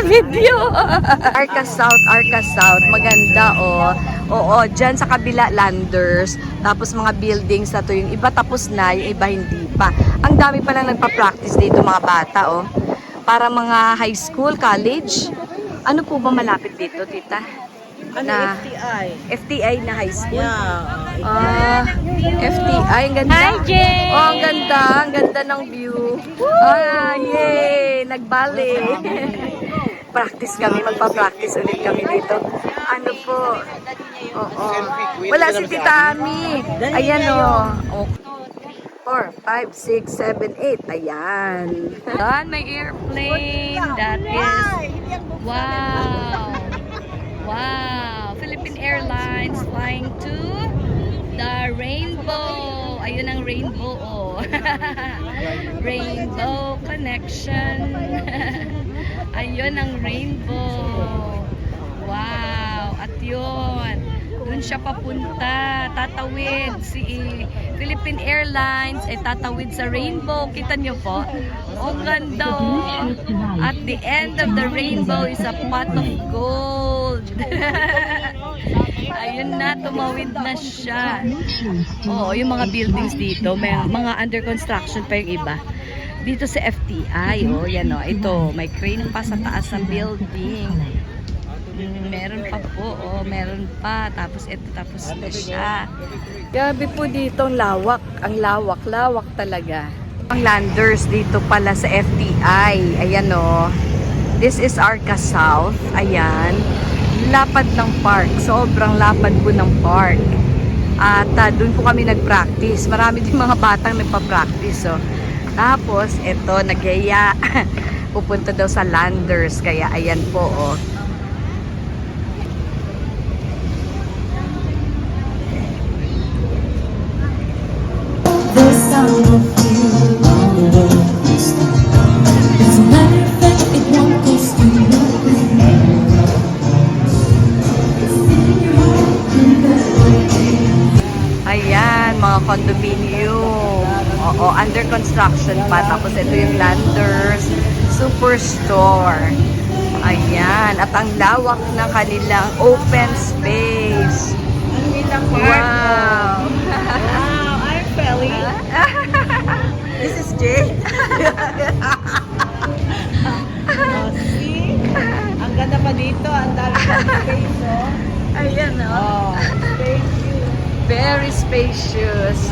video. Arca South. Maganda, oh. Oo, dyan sa kabila, landers. Tapos mga buildings na to. Yung iba tapos na, yung iba hindi pa. Ang dami pa lang nagpa-practice dito mga bata, oh. Para mga high school, college. Ano po ba malapit dito, tita? FTI. FTI na high school? Yeah. FTI, ang ganda. Hi, Jay! Oh, ang ganda ng view. Yay! Nagbali. Practice kami, magpa-practice ulit kami dito. Ano po? Oo. Wala si Tita Ami. Ayan o. 4, 5, 6, 7, 8. Ayan. Ayan, may airplane. That is... Wow! Wow! Philippine Airlines flying to the rainbow. Ayun ang rainbow, oh. Rainbow connection. Ayun ang rainbow. Wow! At yun, dun siya papunta. Tatawid si Philippine Airlines ay tatawid sa rainbow. Kita nyo po? Oh, ganda, oh. At the end of the rainbow is a pot of gold. Ayun na, tumawid na siya. Oo, yung mga buildings dito, may mga under construction pa yung iba. Dito sa FTI, oh, yan oh, ito, may crane pa sa taas ng building. Meron pa po, oh, meron pa. Tapos ito, tapos na siya. Grabe po dito, ang lawak. Ang lawak talaga. Ang landers dito pala sa FTI. Ayan oh. This is Arca South. Ayan. Lapad ng park. Sobrang lapad po ng park. At doon po kami nag-practice. Marami din mga batang nagpa-practice. Oh. Tapos, ito, nagyaya. Pupunta daw sa landers. Kaya, ayan po, oh. The sound of you on the words. As a matter of fact, it won't cost you nothing. Ayan, mga condominium. Oo, under construction pa. Tapos ito yung Landers Superstore. Ayan, at ang lawak ng kanilang open space. Wow! Wow, I'm Felly. This is Jay. See? Ang ganda pa dito. Ang dami pa space, oh. Ayan, oh. Thank you. Very spacious.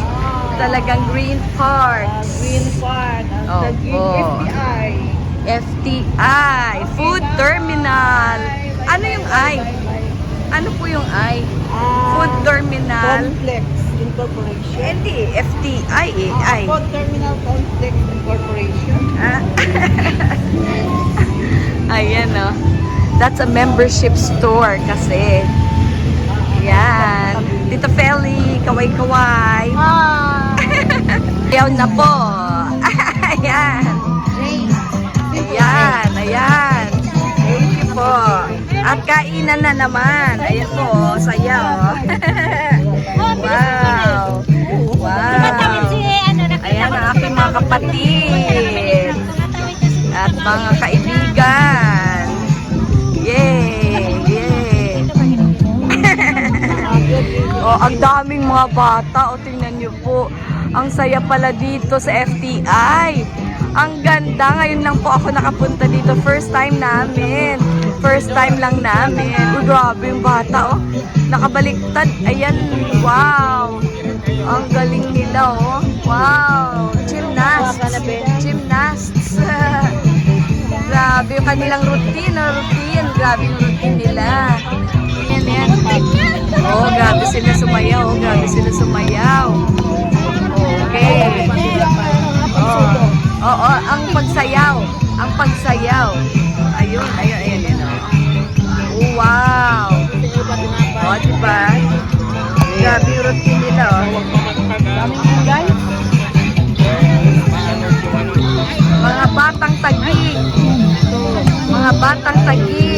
Talagang green parks. Green Park. Oh, The Green oh. FTI. FTI, Food Terminal. Ano yung I? Ano po yung I? Food Terminal. Complex Incorporation. Hindi, FTI eh. I. Food Terminal Complex Incorporation. Ah. Ayan oh. That's a membership store kasi. Yan. Tito Feli, kaway-kaway. Ayaw na po. Ayan. Ayan. Thank you po. At kainan na naman. Ayan po, saya oh. Wow. Ayan ang aking mga kapatid. At mga kaibigan. Yay! Oh, ang daming mga bata. O, tingnan nyo po. Ang saya pala dito sa FTI. Ang ganda. Ngayon lang po ako nakapunta dito. First time namin. First time lang namin. Oh, grabe yung bata. Oh. Nakabaliktad. Ayan. Wow. Ang galing nila. Oh. Wow. Gymnasts. Grabe yung kanilang routine. Grabe yung routine nila. Yan. Oh, grabe sila sumayaw. Okay. Oo, ang pagsayaw. Ayun. Oh, wow. Oh, diba? Grabe yung routine nila, oh. Mga batang tagig.